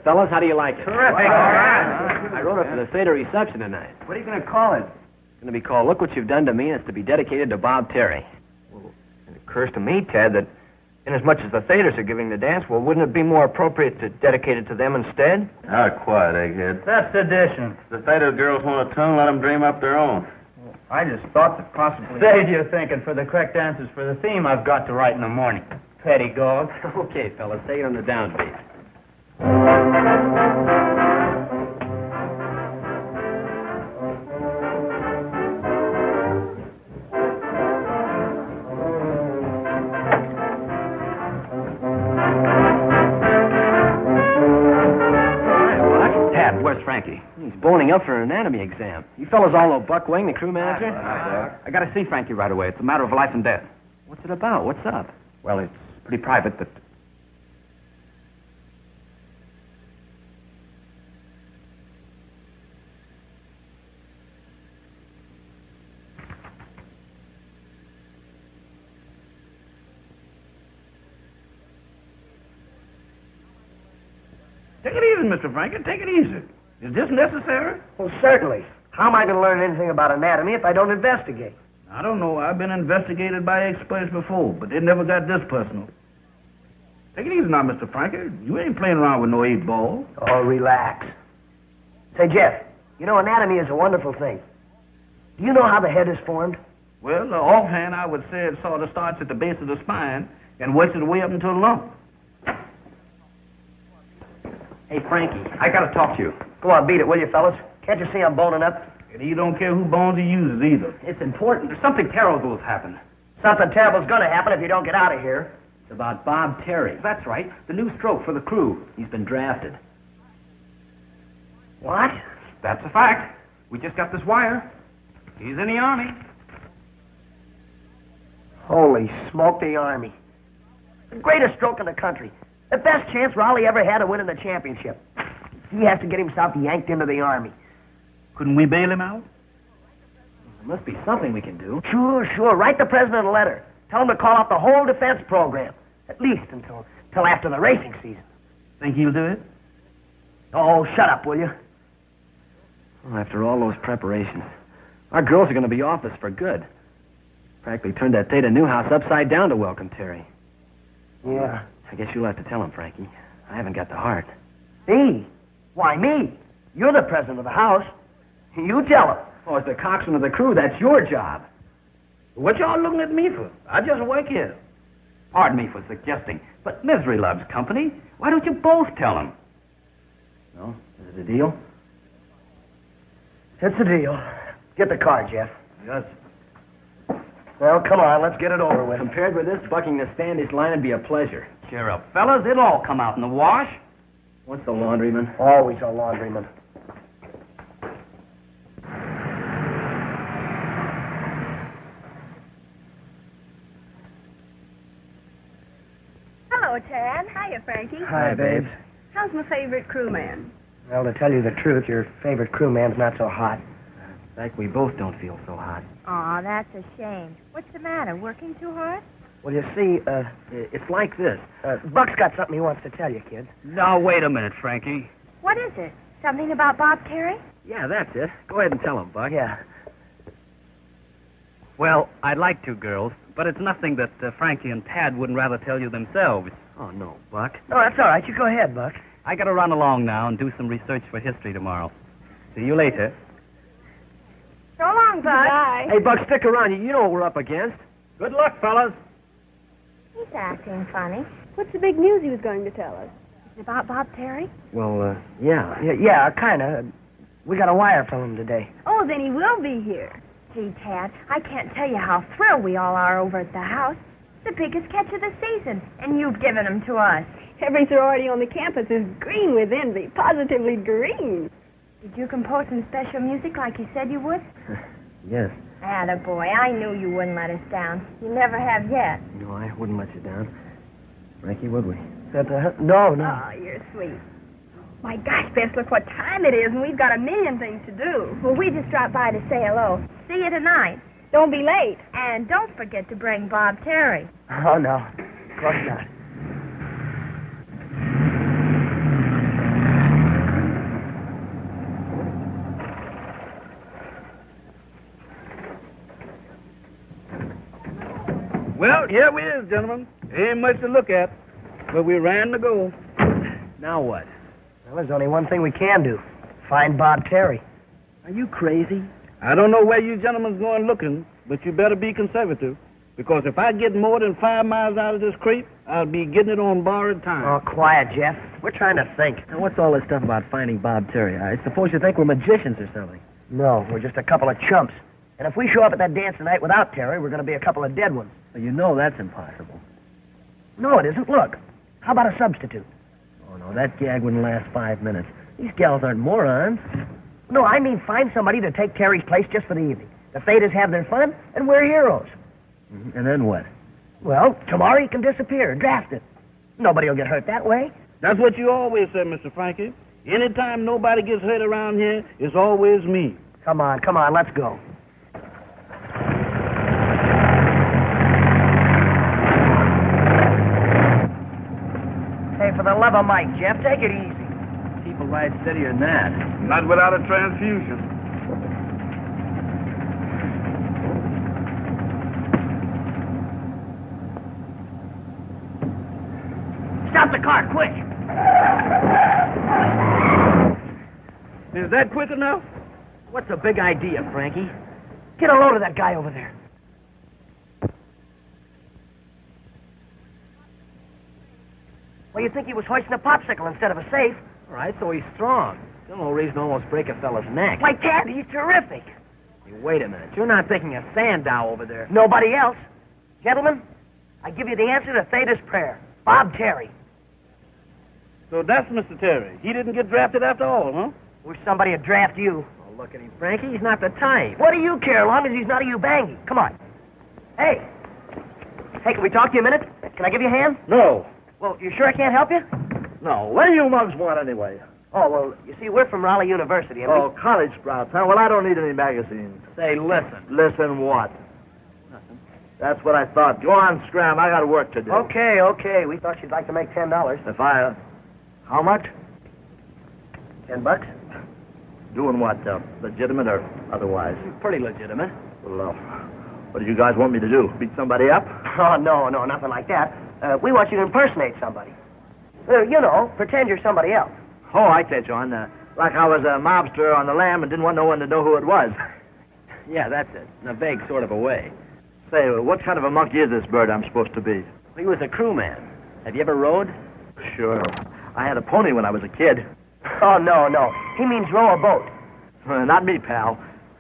fellas. How do you like it? Terrific. All right. I wrote it for the theater reception tonight. What are you going to call it? It's going to be called Look What You've Done to Me, and it's to be dedicated to Bob Terry. Well, it occurs to me, Ted, that inasmuch as the theaters are giving the dance, well, wouldn't it be more appropriate to dedicate it to them instead? Quiet, egghead. That's sedition. If the theater girls want a tune, let them dream up their own. I just thought that possibly... Stayed you thinking. For the correct answers for the theme, I've got to write in the morning. Petty dog. Okay, fellas, say it on the downbeat. Where's Frankie? He's boning up for an anatomy exam. You fellas all know Buck Wing, the crew manager? I got to see Frankie right away. It's a matter of life and death. What's it about? What's up? Well, it's pretty private, but... Take it easy, Mr. Frankie. Take it easy. Is this necessary? Well, certainly. How am I going to learn anything about anatomy if I don't investigate? I don't know. I've been investigated by experts before, but they never got this personal. Take it easy now, Mr. Frankie. You ain't playing around with no 8-ball. Oh, relax. Say, Jeff, you know, anatomy is a wonderful thing. Do you know how the head is formed? Well, offhand, I would say it sort of starts at the base of the spine and works its way up until the lump. Hey, Frankie. I got to talk to you. Go on, beat it, will you, fellas? Can't you see I'm boning up? And he don't care who bones he uses either. It's important. There's something terrible has happened. Something terrible's going to happen if you don't get out of here. It's about Bob Terry. That's right. The new stroke for the crew. He's been drafted. What? That's a fact. We just got this wire. He's in the Army. Holy smoke, the Army. The greatest stroke in the country. The best chance Raleigh ever had of winning the championship. He has to get himself yanked into the Army. Couldn't we bail him out? There must be something we can do. Sure. Write the president a letter. Tell him to call out the whole defense program. At least until after the racing season. Think he'll do it? Oh, shut up, will you? Well, after all those preparations, our girls are going to be off us for good. Practically turned that Theta Newhouse upside down to welcome Terry. Yeah. I guess you'll have to tell him, Frankie. I haven't got the heart. Me? Why, me? You're the president of the house. You tell him. Oh, as the coxswain of the crew, that's your job. What y'all looking at me for? I just work here. Pardon me for suggesting, but Misery loves company. Why don't you both tell him? No? Is it a deal? It's a deal. Get the car, Jeff. Yes. Well, come on, let's get it over with. Compared with this, bucking the standish line would be a pleasure. Cheer up, fellas. It'll all come out in the wash. What's the laundryman? Always a laundryman. Hello, Tad. Hiya, Frankie. Hi, babes. How's my favorite crewman? Well, to tell you the truth, your favorite crewman's not so hot. In fact, we both don't feel so hot. Aw, that's a shame. What's the matter? Working too hard? Well, you see, It's like this. Buck's got something he wants to tell you, kids. Now, wait a minute, Frankie. What is it? Something about Bob Terry? Yeah, that's it. Go ahead and tell him, Buck. Yeah. Well, I'd like to, girls, but it's nothing that Frankie and Tad wouldn't rather tell you themselves. Oh, no, Buck. No, that's all right. You go ahead, Buck. I got to run along now and do some research for history tomorrow. See you later. So long, Bud. Bye. Hey, Buck, stick around. You know what we're up against. Good luck, fellas. He's acting funny. What's the big news he was going to tell us? Is it about Bob Terry? Well, yeah. Yeah, kind of. We got a wire from him today. Oh, then he will be here. Gee, Tad, I can't tell you how thrilled we all are over at the house. The biggest catch of the season, and you've given him to us. Every sorority on the campus is green with envy, positively green. Did you compose some special music like you said you would? Yes. Attaboy, I knew you wouldn't let us down. You never have yet. No, I wouldn't let you down. Frankie, would we? No. Oh, you're sweet. My gosh, Bess, look what time it is, and we've got a million things to do. Well, we just dropped by to say hello. See you tonight. Don't be late. And don't forget to bring Bob Terry. Oh, no. Of course not. Well, here we is, gentlemen. Ain't much to look at, but we ran the goal. Now what? Well, there's only one thing we can do. Find Bob Terry. Are you crazy? I don't know where you gentlemen's going looking, but you better be conservative. Because if I get more than 5 miles out of this creek, I'll be getting it on borrowed time. Oh, quiet, Jeff. We're trying to think. Now, what's all this stuff about finding Bob Terry? I suppose you think we're magicians or something. No, we're just a couple of chumps. And if we show up at that dance tonight without Terry, we're going to be a couple of dead ones. Well, you know that's impossible. No, it isn't. Look. How about a substitute? Oh, no, that gag wouldn't last 5 minutes. These gals aren't morons. No, I mean find somebody to take Terry's place just for the evening. The Thetas have their fun, and we're heroes. Mm-hmm. And then what? Well, tomorrow he can disappear, drafted. Nobody will get hurt that way. That's what you always said, Mr. Frankie. Anytime nobody gets hurt around here, it's always me. Come on, let's go. Hey, for the love of Mike, Jeff, take it easy. Keep a ride steadier than that. Not without a transfusion. Stop the car, quick! Is that quick enough? What's the big idea, Frankie? Get a load of that guy over there. Well, you'd think he was hoisting a popsicle instead of a safe. All right, so he's strong. Still no reason to almost break a fella's neck. Like that, he's terrific. Hey, wait a minute. You're not thinking of Sandow over there. Nobody else. Gentlemen, I give you the answer to Theta's prayer. Bob Terry. So that's Mr. Terry. He didn't get drafted after all, huh? Wish somebody would draft you. Oh, look at him, Frankie. He's not the type. What do you care, as long as he's not a Ubangi? Come on. Hey. Hey, can we talk to you a minute? Can I give you a hand? No. Well, you sure I can't help you? No. What do you mugs want anyway? Oh, well, you see, we're from Raleigh University, and Oh, college sprouts, huh? Well, I don't need any magazines. Say, listen. Listen what? That's what I thought. Go on, Scram. I got work to do. Okay. We thought you'd like to make $10. If I... How much? $10? Doing what? Legitimate or otherwise? Pretty legitimate. Well, what do you guys want me to do? Beat somebody up? Oh, no, nothing like that. We want you to impersonate somebody. You know, pretend you're somebody else. Oh, I catch on. Like I was a mobster on the lam and didn't want no one to know who it was. Yeah, that's it. In a vague sort of a way. Say, what kind of a monkey is this bird I'm supposed to be? He was a crewman. Have you ever rode? Sure. I had a pony when I was a kid. Oh, no. He means row a boat. Not me, pal.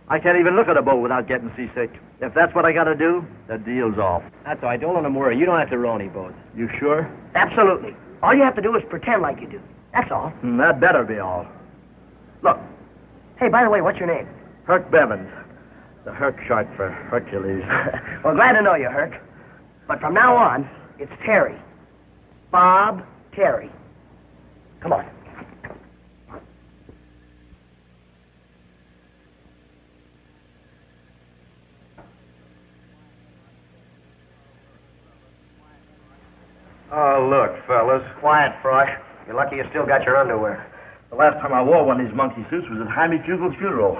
I can't even look at a boat without getting seasick. If that's what I gotta do, the deal's off. That's all right. Don't let him worry. You don't have to row any boats. You sure? Absolutely. All you have to do is pretend like you do. That's all. That better be all. Look. Hey, by the way, what's your name? Herc Bevins. The Herc short for Hercules. Well, glad to know you, Herc. But from now on, it's Terry. Bob Terry. Come on. Oh, look, fellas. Quiet, Frosh. You're lucky you still got your underwear. The last time I wore one of these monkey suits was at Jaime Fugel's funeral.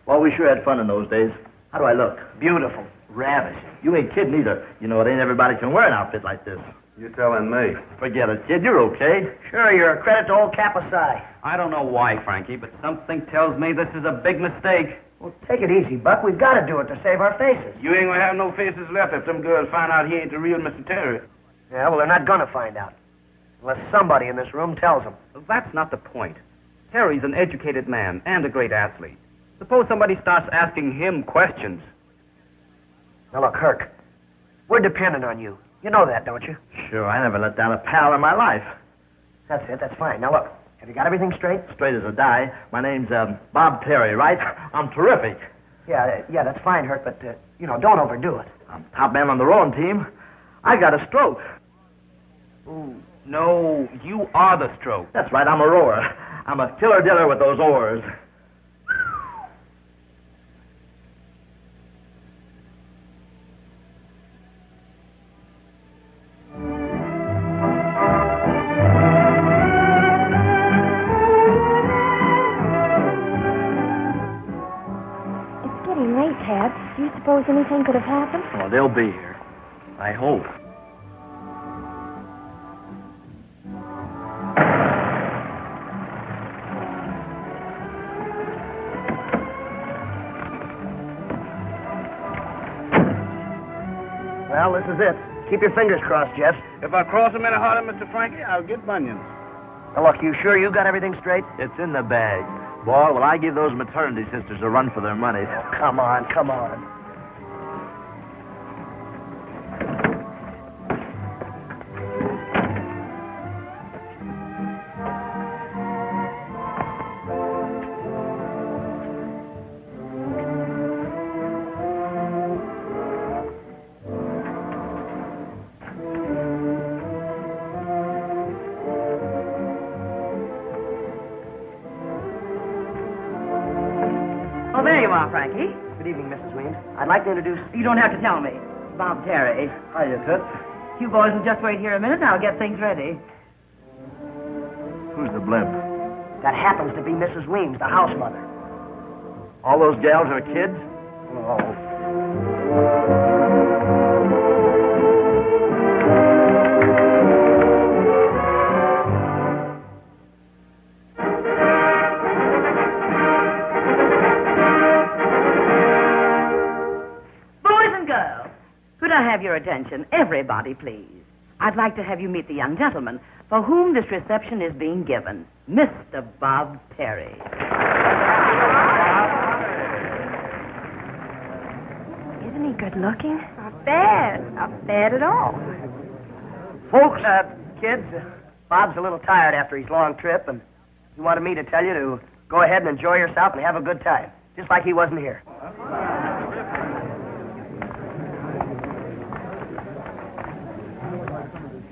Well, we sure had fun in those days. How do I look? Beautiful. Ravishing. You ain't kidding either. You know, it ain't everybody can wear an outfit like this. You telling me? Forget it, kid. You're okay. Sure, you're a credit to old Kappa Psi. I don't know why, Frankie, but something tells me this is a big mistake. Well, take it easy, Buck. We've got to do it to save our faces. You ain't gonna have no faces left if them girls find out he ain't the real Mr. Terry. Yeah, well, they're not going to find out. Unless somebody in this room tells them. Well, that's not the point. Terry's an educated man and a great athlete. Suppose somebody starts asking him questions. Now, look, Herc, we're dependent on you. You know that, don't you? Sure, I never let down a pal in my life. That's it. That's fine. Now, look, have you got everything straight? Straight as a die. My name's Bob Terry, right? I'm terrific. Yeah, that's fine, Herc, but, don't overdo it. I'm top man on the rowing team. I got a stroke. Ooh, no, you are the stroke. That's right, I'm a rower. I'm a killer diller with those oars. It's getting late, Ted. Do you suppose anything could have happened? Oh, they'll be here. I hope. Well, this is it. Keep your fingers crossed, Jeff. If I cross him any harder, Mr. Frankie, I'll get bunions. Now, look, you sure you got everything straight? It's in the bag. Boy, will I give those maternity sisters a run for their money. Oh, come on, come on. Oh, there you are, Frankie. Good evening, Mrs. Weems. I'd like to introduce... You don't have to tell me. Bob Terry. Hiya, Toots. You boys will just wait here a minute and I'll get things ready. Who's the blimp? That happens to be Mrs. Weems, the house mother. All those gals are kids? Oh. Could I have your attention? Everybody, please. I'd like to have you meet the young gentleman for whom this reception is being given, Mr. Bob Terry. Isn't he good looking? Not bad. Not bad at all. Folks, kids, Bob's a little tired after his long trip, and he wanted me to tell you to go ahead and enjoy yourself and have a good time, just like he wasn't here.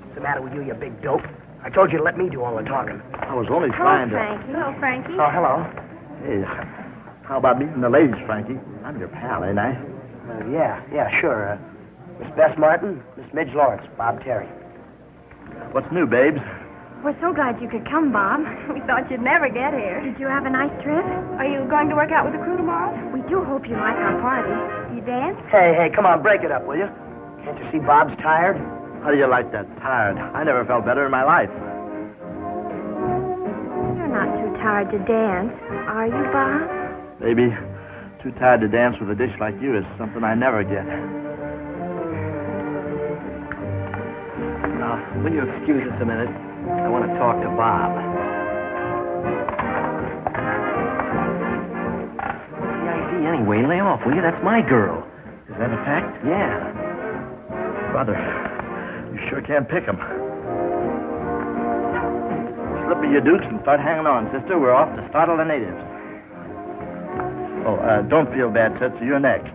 What's the matter with you, you big dope? I told you to let me do all the talking. I was only Hello, trying to... Frankie. Hello, Frankie. Oh, hello. Hey, how about meeting the ladies, Frankie? I'm your pal, ain't I? Yeah, sure. Miss Bess Martin, Miss Midge Lawrence, Bob Terry. What's new, babes? We're so glad you could come, Bob. We thought you'd never get here. Did you have a nice trip? Are you going to work out with the crew tomorrow? We do hope you like our party. You dance? Hey, come on, break it up, will you? Can't you see Bob's tired? How do you like that? Tired. I never felt better in my life. You're not too tired to dance, are you, Bob? Baby, too tired to dance with a dish like you is something I never get. Will you excuse us a minute? I want to talk to Bob. What's the idea anyway? Lay off, will you? That's my girl. Is that a fact? Yeah. Brother, you sure can't pick 'em. Slip of your dukes and start hanging on, sister. We're off to startle the natives. Oh, don't feel bad, Toots. You're next.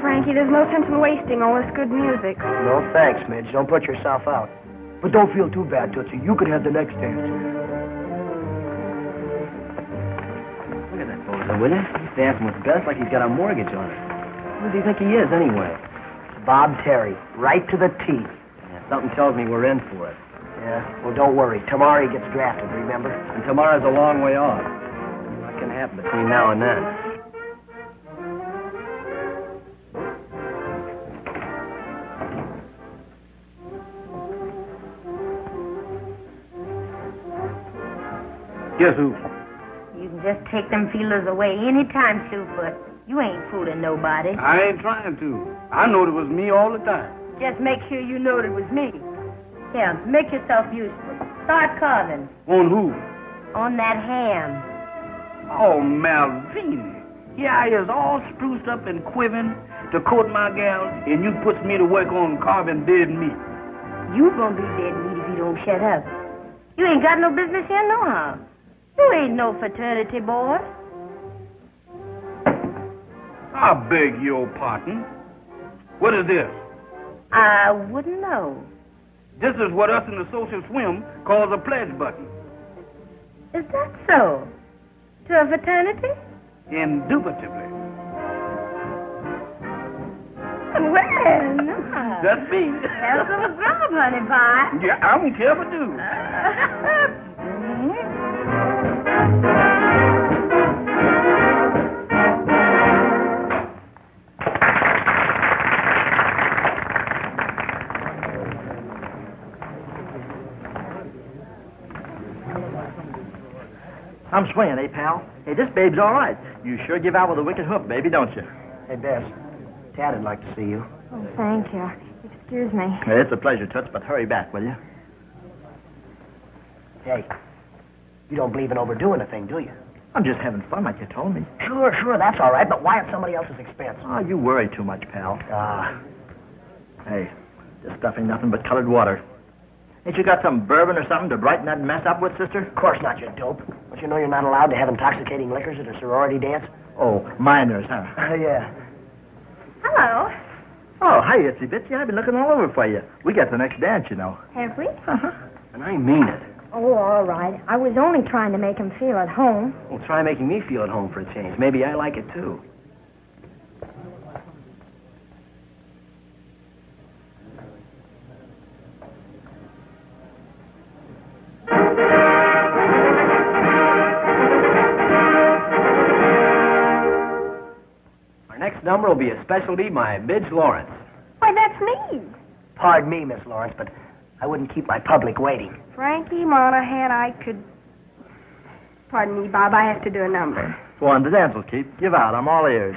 Frankie, there's no sense in wasting all this good music. No thanks, Midge. Don't put yourself out. But don't feel too bad, Tootsie. You could have the next dance. Look at that bozo, will you? He's dancing with Bess like he's got a mortgage on it. Who does he think he is, anyway? Bob Terry, right to the T. Yeah, something tells me we're in for it. Yeah, well, don't worry. Tomorrow he gets drafted, remember? And tomorrow's a long way off. What can happen between now and then? Guess who? You can just take them feelers away anytime, Slewfoot. You ain't fooling nobody. I ain't trying to. I knowed it was me all the time. Just make sure you know it was me. Here, make yourself useful. Start carving. On who? On that ham. Oh, Malvina. Here I is all spruced up and quivering to court my gal, and you puts me to work on carving dead meat. You gonna be dead meat if you don't shut up. You ain't got no business here nohow. You ain't no fraternity boy. I beg your pardon. What is this? I wouldn't know. This is what us in the social swim calls a pledge button. Is that so? To a fraternity? Indubitably. Well, no. That's me. Have some grub, honey pie. Yeah, I don't care if I do. I'm swinging, eh, pal? Hey, this babe's all right. You sure give out with a wicked hook, baby, don't you? Hey, Bess, Tad would like to see you. Oh, thank you. Excuse me. Hey, it's a pleasure, Toots, but hurry back, will you? Hey, you don't believe in overdoing a thing, do you? I'm just having fun like you told me. Sure, that's all right, but why at somebody else's expense? Oh, you worry too much, pal. Ah, Hey, this stuff ain't nothing but colored water. Ain't you got some bourbon or something to brighten that mess up with, sister? of course not, you dope. Don't you know you're not allowed to have intoxicating liquors at a sorority dance? Oh, minors, huh? Yeah. Hello. Oh, hi, Itsy Bitsy. I've been looking all over for you. We got the next dance, you know. Have we? And I mean it. Oh, all right. I was only trying to make him feel at home. Well, try making me feel at home for a change. Maybe I like it, too. Our next number will be a specialty by Midge Lawrence. Why, that's me. Pardon me, Miss Lawrence, but I wouldn't keep my public waiting. Frankie Monahan, I could... Pardon me, Bob, I have to do a number. Go on, the dance will keep. Give out. I'm all ears.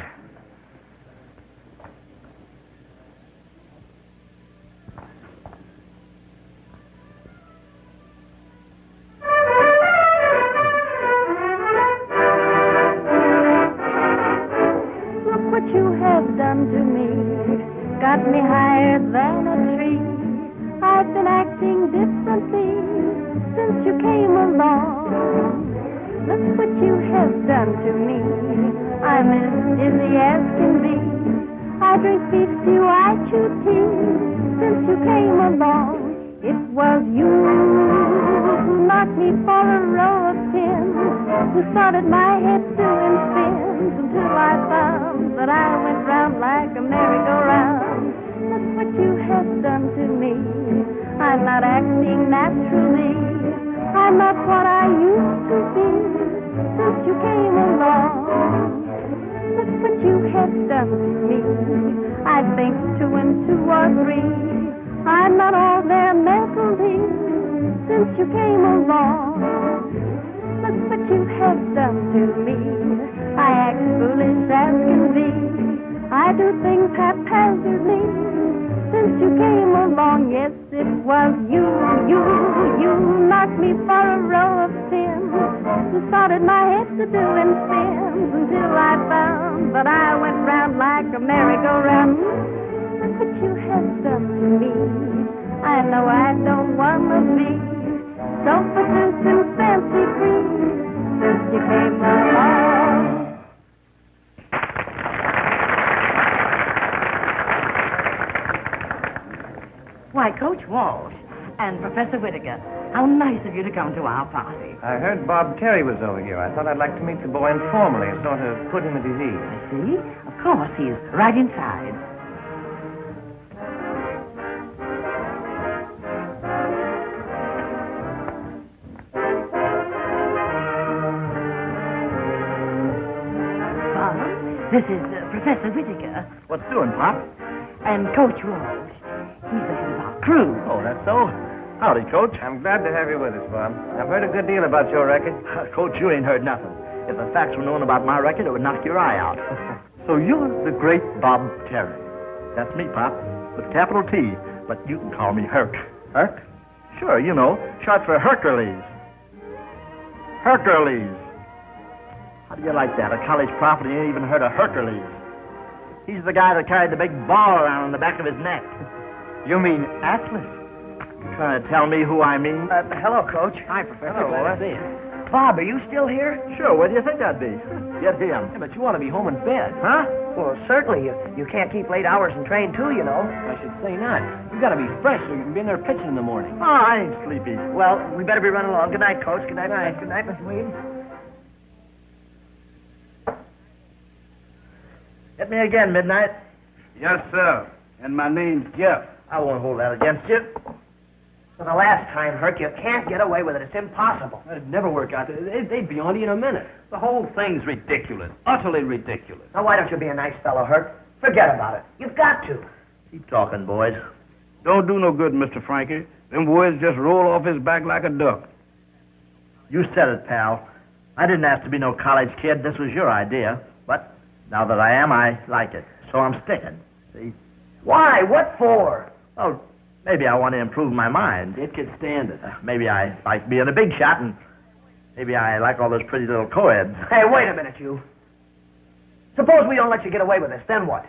Look what you have done to me. Got me higher than a tree. I've been acting differently since you came along. Look what you have done to me. I'm as dizzy as can be. I drink beef stew, I chew tea since you came along. It was you who knocked me for a row of pins, who started my head doing spins until I found that I went round like a merry-go-round. Look what you have done to me. I'm not acting naturally. I'm not what I used to be since you came along. Look what you have done to me. I think 2 and 2 are 3. I'm not all there mentally since you came along. Look what you have done to me. I act foolish as can be. I do things haphazardly since you came along. Yes, it was you knocked me for a row of pins, who started my head to doing spins until I found that I went round like a merry-go-round. Look what you have done to me. I know I don't want to be self-produced and fancy-free since you came along. Why, Coach Walsh and Professor Whittaker, how nice of you to come to our party. I heard Bob Terry was over here. I thought I'd like to meet the boy informally and sort of put him at his ease. I see. Of course, he's right inside. This is Professor Whittaker What's doing, Pop? and Coach Walsh. He's the head of our crew. Oh, that's so. Howdy, Coach. I'm glad to have you with us, Bob. I've heard a good deal about your record. Coach, you ain't heard nothing. If the facts were known about my record, it would knock your eye out. So you're the great Bob Terry. That's me, Pop, with capital T, but you can call me Herc. Herc? Sure, you know, short for Hercules. Hercules. How do you like that? A college prophet ain't even heard of Hercules. He's the guy that carried the big ball around on the back of his neck. You mean Atlas? You trying to tell me who I mean? Hello, Coach. Hi, Professor. Hello, Glad boy. to see you. Bob, are you still here? Sure, where do you think I'd be? Get him. Yeah, but you want to be home in bed. Huh? Well, certainly. You can't keep late hours and train, too, you know. I should say not. You got to be fresh so you can be in there pitching in the morning. Oh, I ain't sleepy. Well, we better be running along. Good night, Coach. Good night, Good night, Miss Weed. Hit me again, Midnight. Yes, sir. And my name's Jeff. I won't hold that against you. For the last time, Herc, you can't get away with it. It's impossible. It'd never work out. They'd be on you in a minute. The whole thing's ridiculous. Utterly ridiculous. Now, why don't you be a nice fellow, Herc? Forget about it. You've got to. Keep talking, boys. Don't do no good, Mr. Frankie. Them boys just roll off his back like a duck. You said it, pal. I didn't ask to be no college kid. This was your idea. But now that I am, I like it. So I'm sticking. See? Why? What for? Oh, maybe I want to improve my mind. It could stand it. Maybe I like being a big shot, and maybe I like all those pretty little co-eds. Hey, wait a minute, you. Suppose we don't let you get away with this, then what?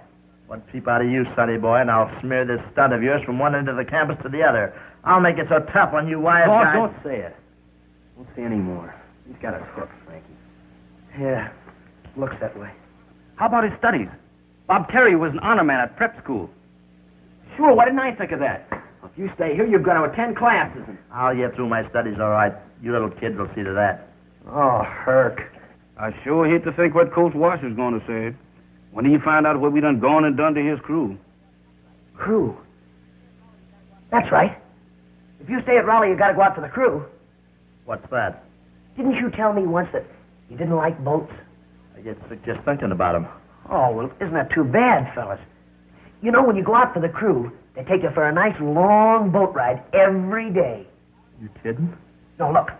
One peep out of you, sonny boy, and I'll smear this stud of yours from one end of the campus to the other. I'll make it so tough on you wise guys. Don't say it. Won't say any more. He's got us hooked, Frankie. Yeah, looks that way. How about his studies? Bob Terry was an honor man at prep school. Sure, why didn't I think of that? If you stay here, you've got to attend classes. I'll get through my studies all right. You little kids will see to that. Oh, Herc. I sure hate to think what Coach Washer's going to say when he find out what we done gone and done to his crew. Crew? That's right. If you stay at Raleigh, you got to go out for the crew. What's that? Didn't you tell me once that you didn't like boats? I get sick just thinking about them. Oh, well, isn't that too bad, fellas? You know, when you go out for the crew, they take you for a nice long boat ride every day. You kidding? No, look.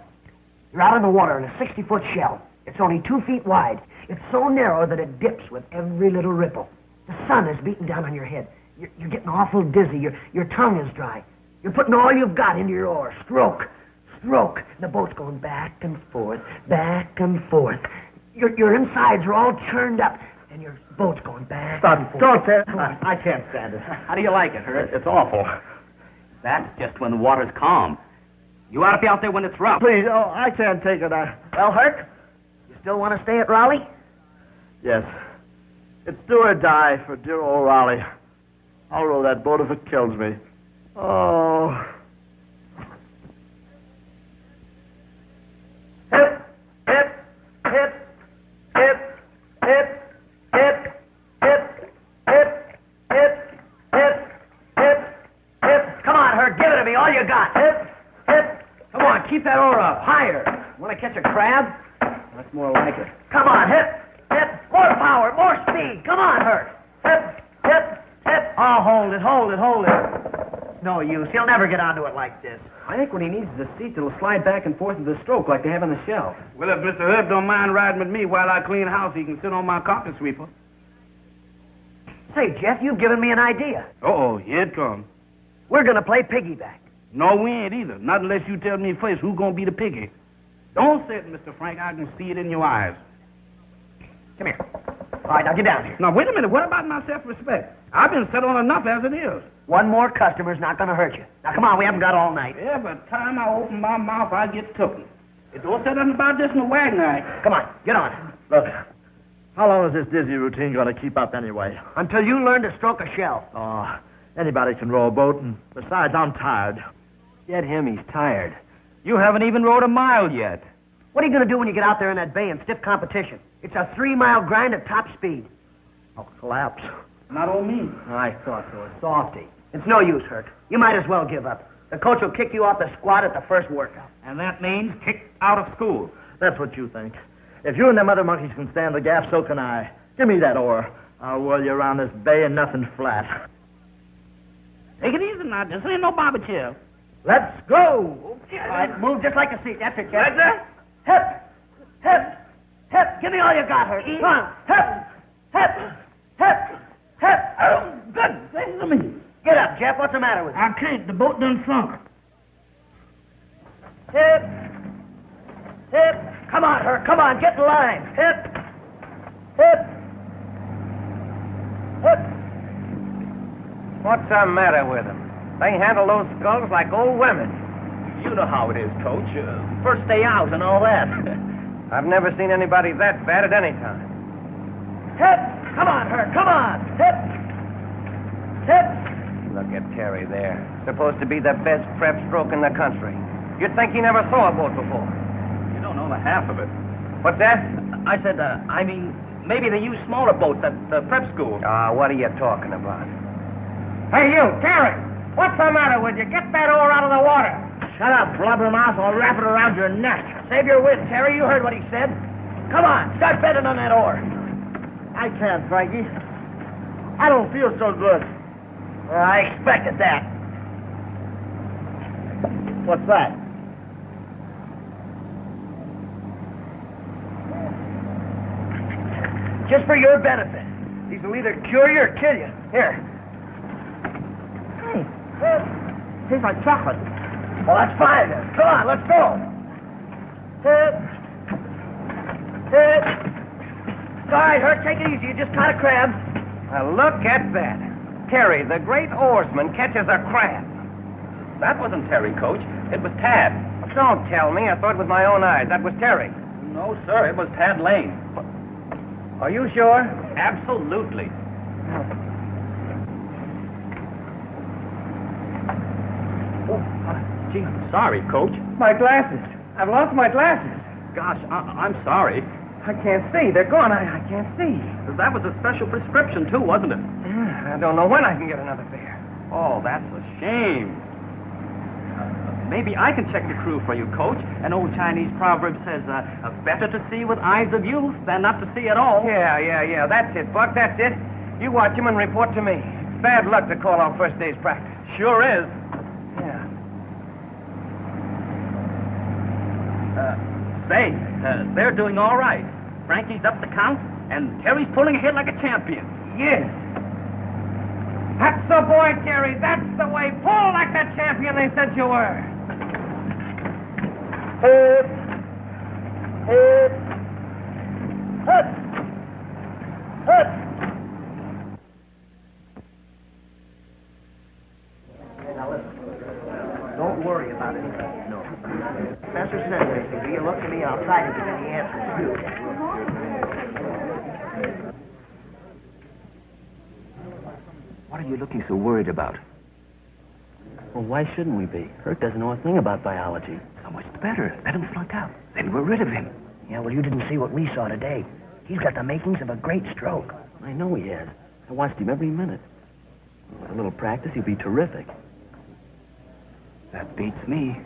You're out in the water in a 60-foot shell. It's only 2 feet wide. It's so narrow that it dips with every little ripple. The sun is beating down on your head. You're getting awful dizzy. Your tongue is dry. You're putting all you've got into your oar. Stroke. Stroke. And the boat's going back and forth, back and forth. Your insides are all churned up, and your boat's going back and forth. Don't say it. I can't stand it. How do you like it, Herc? It's awful. That's just when the water's calm. You ought to be out there when it's rough. Please, I can't take it. Well, Herc, you still want to stay at Raleigh? Yes. It's do or die for dear old Raleigh. I'll row that boat if it kills me. Oh. Hip, hip, hip, hip, hip, hip, hip, hip, hip, hip, hip, hip. Come on, Herc, give it to me, all you got. Hip, hip. Come on, keep that oar up. Higher. Want to catch a crab? That's more like it. Come on, hip, hip. More power, more speed. Come on, Herc. Hip, hip, hip. Oh, hold it, hold it, hold it. No use. He'll never get onto it like this. I think what he needs is a seat that'll slide back and forth with the stroke like they have on the shelf. Well, if Mr. Herb don't mind riding with me while I clean house, he can sit on my carpet sweeper. Say, Jeff, you've given me an idea. Uh-oh, here it comes. We're going to play piggyback. No, we ain't either. Not unless you tell me first who's going to be the piggy. Don't say it, Mr. Frank. I can see it in your eyes. Come here. All right, now get down here. Now, wait a minute. What about my self-respect? I've been set on enough as it is. One more customer's not going to hurt you. Now, come on, we haven't got all night. Every time I open my mouth, I get tooken. It don't say nothing about this in the wagon act. Come on, get on. Look, how long is this dizzy routine going to keep up anyway? Until you learn to stroke a shell. Oh, anybody can row a boat, and besides, I'm tired. Get him, he's tired. You haven't even rode a mile yet. What are you going to do when you get out there in that bay in stiff competition? It's a 3-mile grind at top speed. I'll collapse. Not on me. I thought so. A softy. It's no use, Herc. You might as well give up. The coach will kick you off the squad at the first workout. And that means kicked out of school. That's what you think. If you and them other monkeys can stand the gaff, so can I. Give me that oar. I'll whirl you around this bay and nothing flat. Take it easy now. This ain't no barber chair. Let's go. All right, move just like a seat. That's it, Jeff. Right there? Hip, hip, hip. Give me all you got, Herc. Come on. Hip, hip, hip, hip. Oh, good thing to me. Get up, Jeff. What's the matter with you? I can't. The boat done sunk. Hip, hip. Come on, Herc. Come on. Get in line. Hip, hip, hip. What's the matter with them? They handle those skulls like old women. You know how it is, Coach. First day out and all that. I've never seen anybody that bad at any time. Hip. Come on, Herc. Come on. Hip, hip. Look at Terry there. Supposed to be the best prep stroke in the country. You'd think he never saw a boat before. You don't know the half of it. What's that? I said, maybe they use smaller boats at the prep school. What are you talking about? Hey, you, Terry. What's the matter with you? Get that oar out of the water. Shut up, blubbermouth. I'll wrap it around your neck. Save your wit, Terry. You heard what he said. Come on, start bending on that oar. I can't, Frankie. I don't feel so good. I expected that. What's that? Just for your benefit. These will either cure you or kill you. Here. Hey, tastes like chocolate. Well, that's fine then. Come on, let's go. All right, Herc, take it easy. You just caught a crab. Well, look at that. Terry, the great oarsman, catches a crab. That wasn't Terry, Coach. It was Tad. Don't tell me. I saw it with my own eyes. That was Terry. No, sir. It was Tad Lane. Are you sure? Absolutely. Gee, I'm sorry, Coach. My glasses. I've lost my glasses. Gosh, I'm sorry. I can't see. They're gone. I can't see. That was a special prescription, too, wasn't it? I don't know when I can get another pair. Oh, that's a shame. Maybe I can check the crew for you, Coach. An old Chinese proverb says, better to see with eyes of youth than not to see at all. Yeah. That's it, Buck. That's it. You watch him and report to me. Bad luck to call on first day's practice. Sure is. Yeah. Say, they're doing all right. Frankie's up the count, and Terry's pulling ahead like a champion. Yes. That's the boy, Terry. That's the way. Pull like that champion they said you were. Don't worry about it. No. Professor says anything to you, look at me. I'll try to give you the answers. What are you looking so worried about? Well, why shouldn't we be? Herc doesn't know a thing about biology. So much the better. Let him flunk out. Then we're rid of him. Yeah, well, you didn't see what we saw today. He's got the makings of a great stroke. I know he has. I watched him every minute. With a little practice, he'll be terrific. That beats me.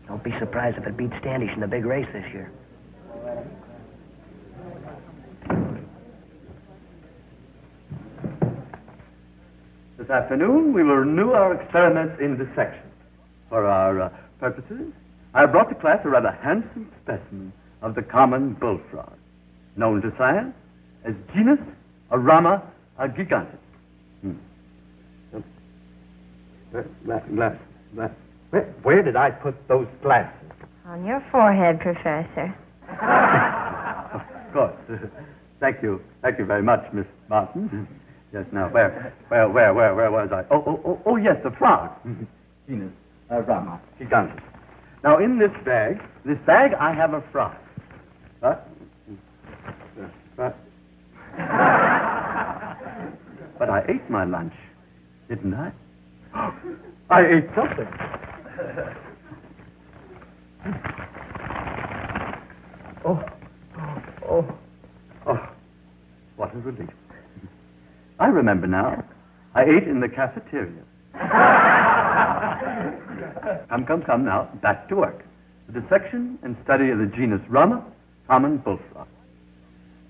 Don't be surprised if it beats Standish in the big race this year. This afternoon, we will renew our experiments in dissection. For our purposes, I have brought to class a rather handsome specimen of the common bullfrog, known to science as genus Arama gigantes. Where did I put those glasses? On your forehead, Professor. Of course. Thank you very much, Miss Martin. Yes, now, where was I? Oh, yes, the frog. Genus Arama gigantes. Now, in this bag, I have a frog. But I ate my lunch, didn't I? I ate something. Oh, what a relief. I remember now. I ate in the cafeteria. Come now, back to work. The dissection and study of the genus Rama, common bullfrog.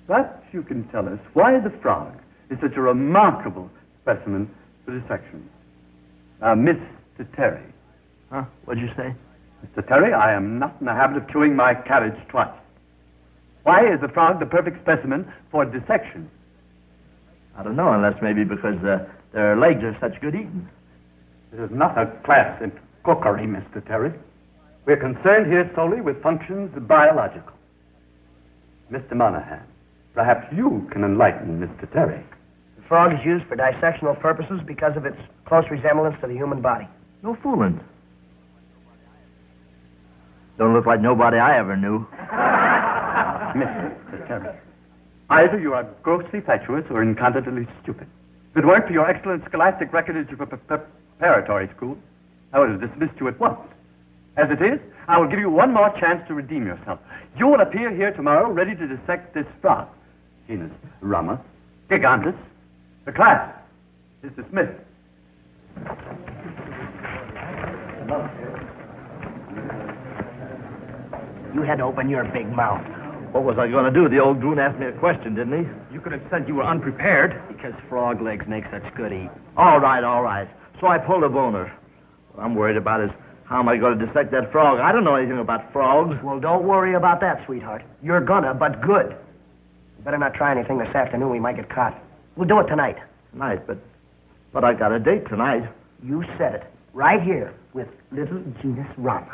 Perhaps you can tell us why the frog is such a remarkable specimen for dissection. Now, Mr. Terry. Huh? What'd you say? Mr. Terry, I am not in the habit of chewing my cabbage twice. Why is the frog the perfect specimen for dissection? I don't know, unless maybe because their legs are such good eating. This is not a class in cookery, Mr. Terry. We're concerned here solely with functions biological. Mr. Monahan, perhaps you can enlighten Mr. Terry. The frog is used for dissectional purposes because of its close resemblance to the human body. No fooling. Don't look like nobody I ever knew. Mr. Terry, either you are grossly fatuous or incontinently stupid. If it weren't for your excellent scholastic record at your preparatory school, I would have dismissed you at once. As it is, I will give you one more chance to redeem yourself. You will appear here tomorrow ready to dissect this frog. Genus Rama gigantes. The class is dismissed. You had to open your big mouth. What was I going to do? The old goon asked me a question, didn't he? You could have said you were unprepared because frog legs make such good eat. All right. So I pulled a boner. What I'm worried about is how am I going to dissect that frog? I don't know anything about frogs. Well, don't worry about that, sweetheart. You're gonna, but good. You better not try anything this afternoon. We might get caught. We'll do it tonight. Tonight, but I got a date tonight. You said it. Right here with little Genus Rum.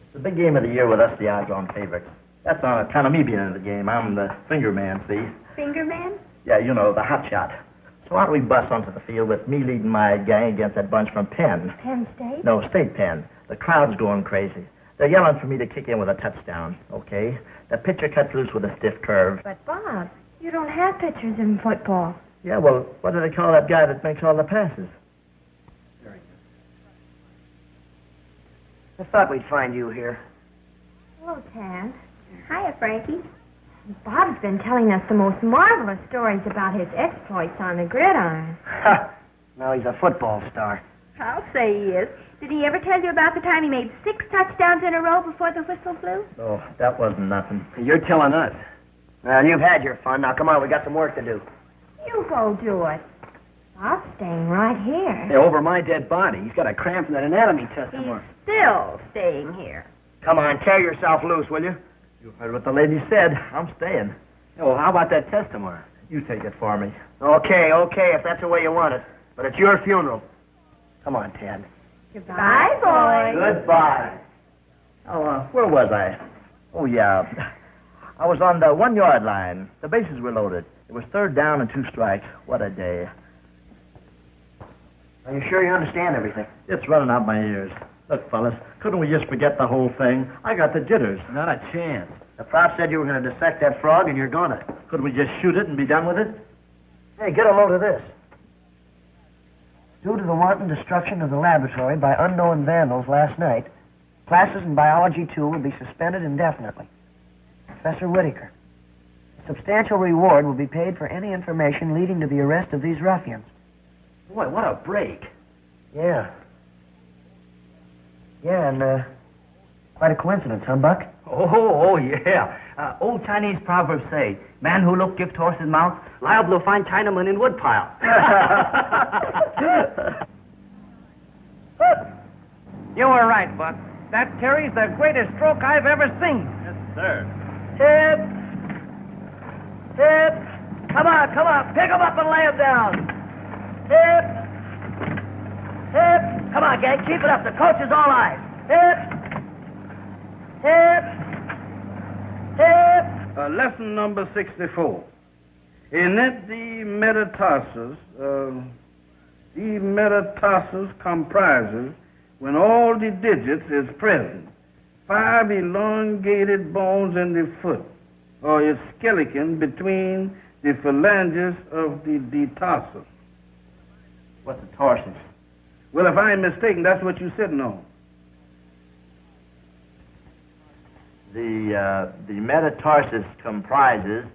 It's the big game of the year with us, the odds-on favorites. That's on account of me being in the game. I'm the finger man, see? Finger man? Yeah, you know, the hot shot. So why don't we bust onto the field with me leading my gang against that bunch from Penn? Penn State? No, State Penn. The crowd's going crazy. They're yelling for me to kick in with a touchdown, okay? The pitcher cuts loose with a stiff curve. But, Bob, you don't have pitchers in football. Yeah, well, what do they call that guy that makes all the passes? I thought we'd find you here. Hello, Tad. Hiya, Frankie. Bob's been telling us the most marvelous stories about his exploits on the gridiron. Now he's a football star. I'll say he is. Did he ever tell you about the time he made 6 touchdowns in a row before the whistle blew? Oh, that wasn't nothing. You're telling us. Well, you've had your fun. Now, come on, we got some work to do. You go do it. Bob's staying right here. They're over my dead body. He's got a cramp from that anatomy test He's tomorrow. still staying here. Come on, tear yourself loose, will you? You heard what the lady said. I'm staying. Oh, how about that test tomorrow? You take it for me. Okay, if that's the way you want it. But it's your funeral. Come on, Tad. Goodbye, boy. Goodbye. Oh, where was I? Oh, yeah. I was on the 1-yard line. The bases were loaded. It was 3rd down and 2 strikes. What a day. Are you sure you understand everything? It's running out my ears. Look, fellas, couldn't we just forget the whole thing? I got the jitters. Not a chance. The prop said you were going to dissect that frog, and you're gonna. Couldn't we just shoot it and be done with it? Hey, get a load of this. Due to the wanton destruction of the laboratory by unknown vandals last night, classes in Biology 2 will be suspended indefinitely. Professor Whitaker. A substantial reward will be paid for any information leading to the arrest of these ruffians. Boy, what a break. Yeah. Yeah, and quite a coincidence, huh, Buck? Oh, yeah. Old Chinese proverbs say, man who look gift horse his mouth, liable to find Chinaman in woodpile. You were right, Buck. That Terry's the greatest stroke I've ever seen. Yes, sir. Tip! Come on. Pick him up and lay him down. Tip! Come on, gang. Keep it up. The coach is all eyes. Lesson number 64. In the metatarsus comprises, when all the digits is present, 5 elongated bones in the foot, or its skeleton between the phalanges of the tarsus. What's a tarsus? Well, if I ain't mistaken, that's what you're sitting on. The metatarsus comprises,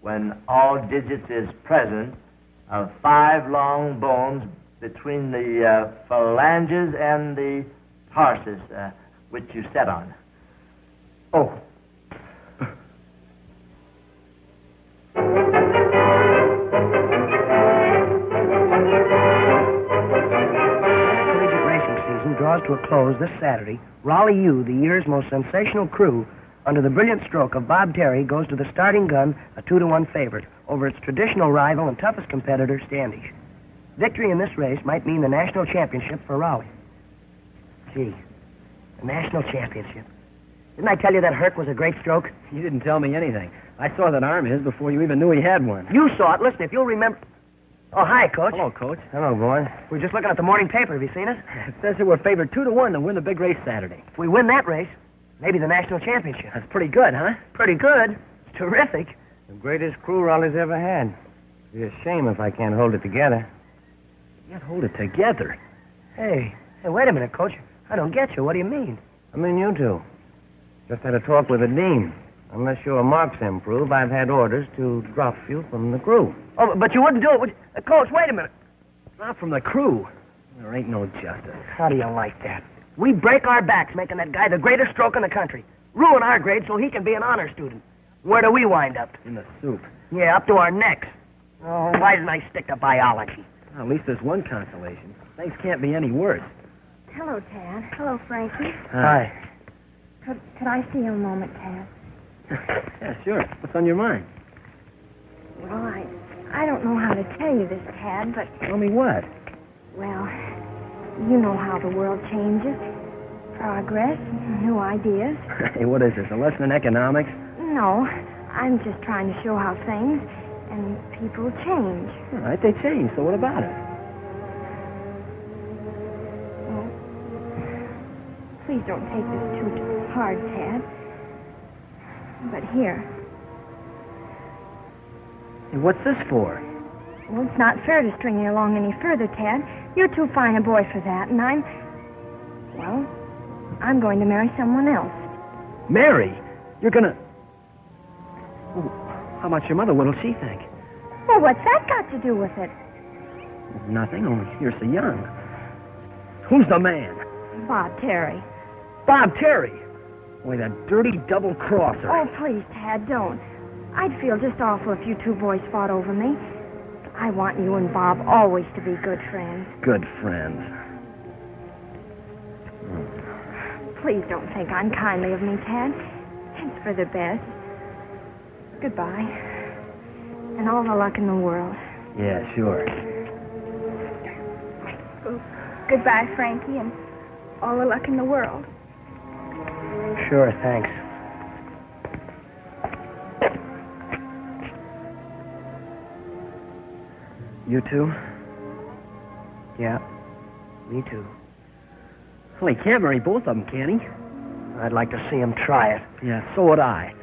when all digits is present, of 5 long bones between the phalanges and the tarsus, which you sat on. Oh. Collegiate racing season draws to a close this Saturday. Raleigh U, the year's most sensational crew, under the brilliant stroke of Bob Terry, goes to the starting gun, a 2-1 favorite, over its traditional rival and toughest competitor, Standish. Victory in this race might mean the national championship for Raleigh. Gee, the national championship. Didn't I tell you that Herc was a great stroke? You didn't tell me anything. I saw that arm of his before you even knew he had one. You saw it. Listen, if you'll remember... Oh, hi, Coach. Hello, Coach. Hello, boy. We're just looking at the morning paper. Have you seen it? It says that we're favored 2-1 to win the big race Saturday. If we win that race, maybe the national championship. That's pretty good, huh? Pretty good. It's terrific. The greatest crew Raleigh's ever had. It'd be a shame if I can't hold it together. Can't hold it together? Hey, wait a minute, Coach. I don't get you. What do you mean? I mean you two. Just had a talk with the dean. Unless your marks improve, I've had orders to drop you from the crew. Oh, but you wouldn't do it, would you? Coach, wait a minute. Not from the crew. There ain't no justice. How do you like that? We break our backs making that guy the greatest stroke in the country. Ruin our grade so he can be an honor student. Where do we wind up? In the soup. Yeah, up to our necks. Oh, why didn't I stick to biology? Well, at least there's one consolation. Things can't be any worse. Hello, Tad. Hello, Frankie. Hi. Could I see you a moment, Tad? Yeah, sure. What's on your mind? Well, I don't know how to tell you this, Tad, but, Tell me what? well, you know how the world changes. Progress, new ideas. Hey, what is this, a lesson in economics? No, I'm just trying to show how things and people change. All right, they change, so what about it? Well, please don't take this too hard, Tad. But here. Hey, what's this for? Well, it's not fair to string you along any further, Tad. You're too fine a boy for that, and I'm going to marry someone else. Mary? You're gonna... Oh, how about your mother? What'll she think? Well, what's that got to do with it? Nothing, only you're so young. Who's the man? Bob Terry. Bob Terry. Boy, that dirty double-crosser. Oh, please, Tad, don't. I'd feel just awful if you two boys fought over me. I want you and Bob always to be good friends. Good friends. Please don't think unkindly of me, Tad. It's for the best. Goodbye. And all the luck in the world. Yeah, sure. Goodbye, Frankie, and all the luck in the world. Sure, thanks. You too? Yeah, me too. Well, he can't marry both of them, can he? I'd like to see him try it. Yeah, so would I.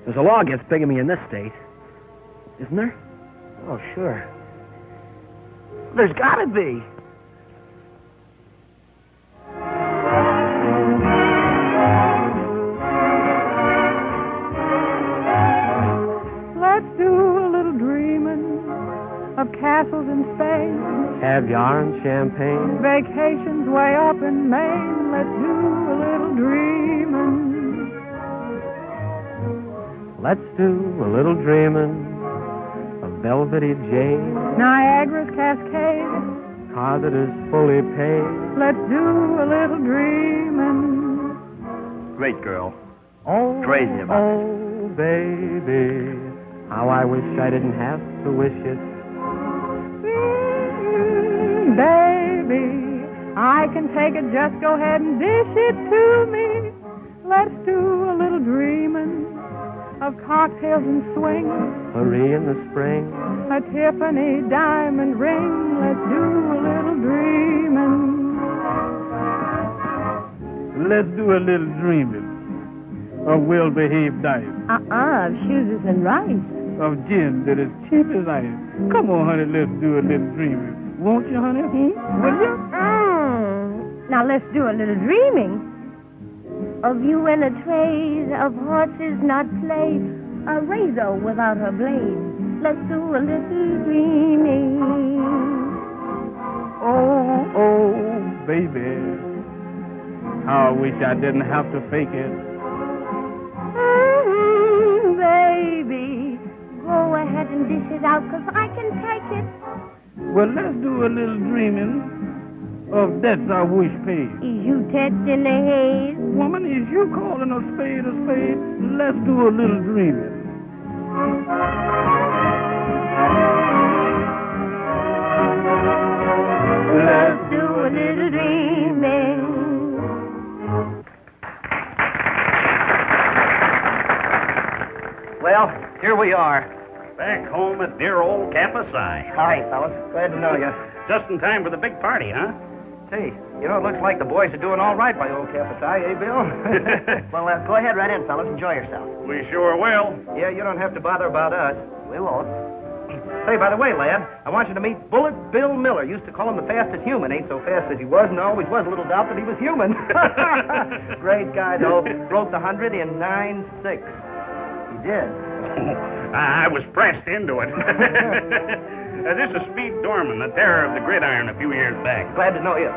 There's a law against bigamy in this state. Isn't there? Oh, sure. There's got to be. Let's do a little dreaming of castles in Spain, Caviar and champagne. vacations way up in Maine. Let's do a little dreaming. Let's do a little dreaming of velvety jade, Niagara's Cascade. car that is fully paid. Let's do a little dreaming. Great girl. Oh, Crazy about it. Oh, baby, how I wish I didn't have to wish it. Baby, I can take it. Just go ahead and dish it to me. Let's do a little dreaming of cocktails and swing, Marie in the spring. a Tiffany diamond ring. Let's do a little dreaming. Let's do a little dreaming of well-behaved diet, Of shoes and rice. of gin that is cheap as ice. Come on, honey, let's do a little dreaming. Won't you, honey? Will you? Now let's do a little dreaming of you in a trays of horses not played, a razor without her blade. Let's do a little dreaming. Oh, baby, how I wish I didn't have to fake it. Baby, go ahead and dish it out, 'cause I can take it. Well, let's do a little dreaming of debts I wish paid. Is you touching the haze? Woman, is you calling a spade a spade? Let's do a little dreaming. Let's do a little dreaming. Well, here we are. Back home at dear old Campus I. Hi, fellas. Glad to know you. Just in time for the big party, huh? Hey, you know, it looks like the boys are doing all right by old Campus I, eh, Bill? Well, go ahead right in, fellas. Enjoy yourself. We sure will. Yeah, you don't have to bother about us. We won't. Hey, by the way, lad, I want you to meet Bullet Bill Miller. Used to call him the fastest human. Ain't so fast as he was, and always was a little doubt that he was human. Great guy, though. Broke the 100 in 9.6. He did. I was pressed into it. This is Speed Dorman, the terror of the gridiron a few years back. Glad to know you.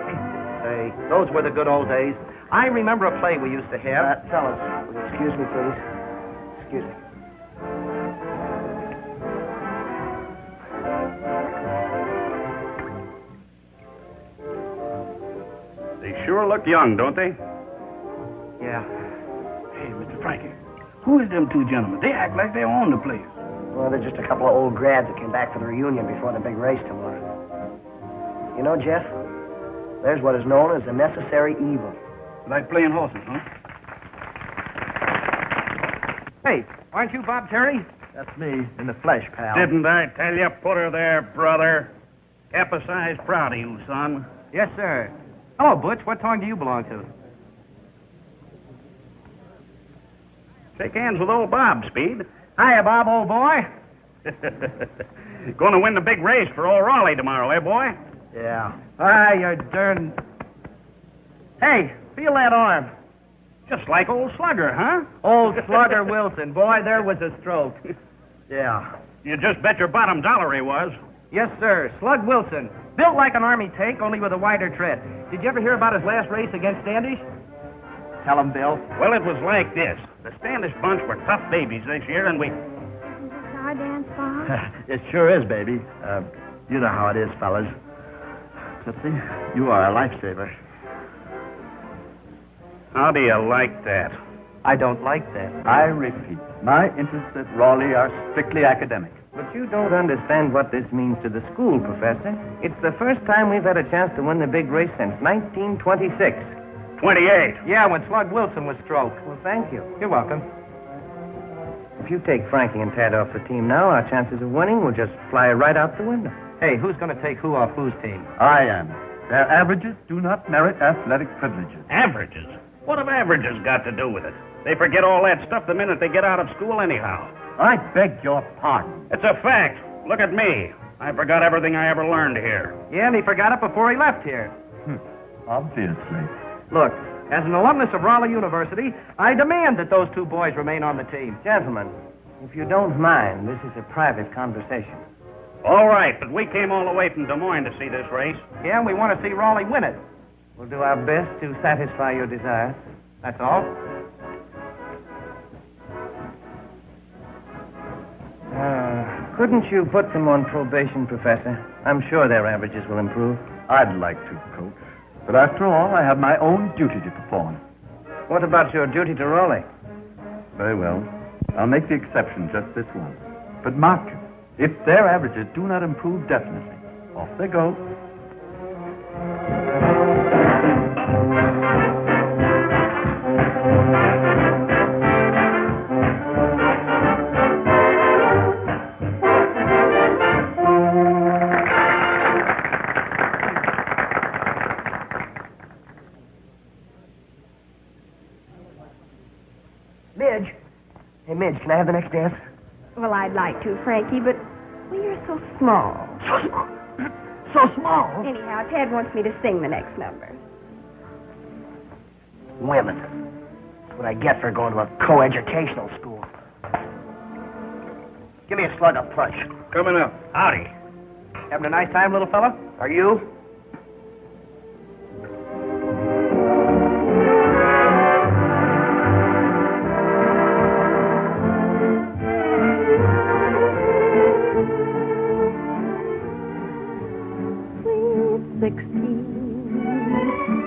Say, those were the good old days. I remember a play we used to have. Fellas, will you excuse me, please? Excuse me. They sure look young, don't they? Yeah. Hey, Mr. Frankie, who is them two gentlemen? They act like they own the place. Well, they're just a couple of old grads that came back for the reunion before the big race tomorrow. You know, Jeff, there's what is known as a necessary evil. Like playing horses, huh? Hey, aren't you Bob Terry? That's me, in the flesh, pal. Didn't I tell you? Put her there, brother. Capsized proud of you, son. Yes, sir. Hello, Butch. What tongue do you belong to? Shake hands with old Bob, Speed. Hiya, Bob, old boy. Going to win the big race for old Raleigh tomorrow, eh, boy? Yeah. Ah, you're darn... Hey, feel that arm. Just like old Slugger, huh? Old Slugger Wilson. Boy, there was a stroke. Yeah. You just bet your bottom dollar he was. Yes, sir. Slug Wilson. Built like an army tank, only with a wider tread. Did you ever hear about his last race against Standish? Tell him, Bill. Well, it was like this. The Standish bunch were tough babies this year, and we... Our dance, Bob? It sure is, baby. You know how it is, fellas. Tootsie, you are a lifesaver. How do you like that? I don't like that. I repeat, my interests at Raleigh are strictly academic. But you don't understand what this means to the school, Professor. It's the first time we've had a chance to win the big race since 1926. 28. Yeah, when Slug Wilson was stroked. Well, thank you. You're welcome. If you take Frankie and Tad off the team now, our chances of winning will just fly right out the window. Hey, who's going to take who off whose team? I am. Their averages do not merit athletic privileges. Averages? What have averages got to do with it? They forget all that stuff the minute they get out of school anyhow. I beg your pardon. It's a fact. Look at me. I forgot everything I ever learned here. Yeah, and he forgot it before he left here. Obviously. Look, as an alumnus of Raleigh University, I demand that those two boys remain on the team. Gentlemen, if you don't mind, this is a private conversation. All right, but we came all the way from Des Moines to see this race. Yeah, and we want to see Raleigh win it. We'll do our best to satisfy your desires. That's all. Couldn't you put them on probation, Professor? I'm sure their averages will improve. I'd like to, Coach. But after all, I have my own duty to perform. What about your duty to Raleigh? Very well. I'll make the exception just this once. But mark you, if their averages do not improve definitely, off they go. Midge. Hey, Midge, can I have the next dance? Well, I'd like to, Frankie, but well, you're so small. So small. So small. Anyhow, Ted wants me to sing the next number. Women. That's what I get for going to a co-educational school. Give me a slug of punch. Coming up. Howdy. Having a nice time, little fella? Are you?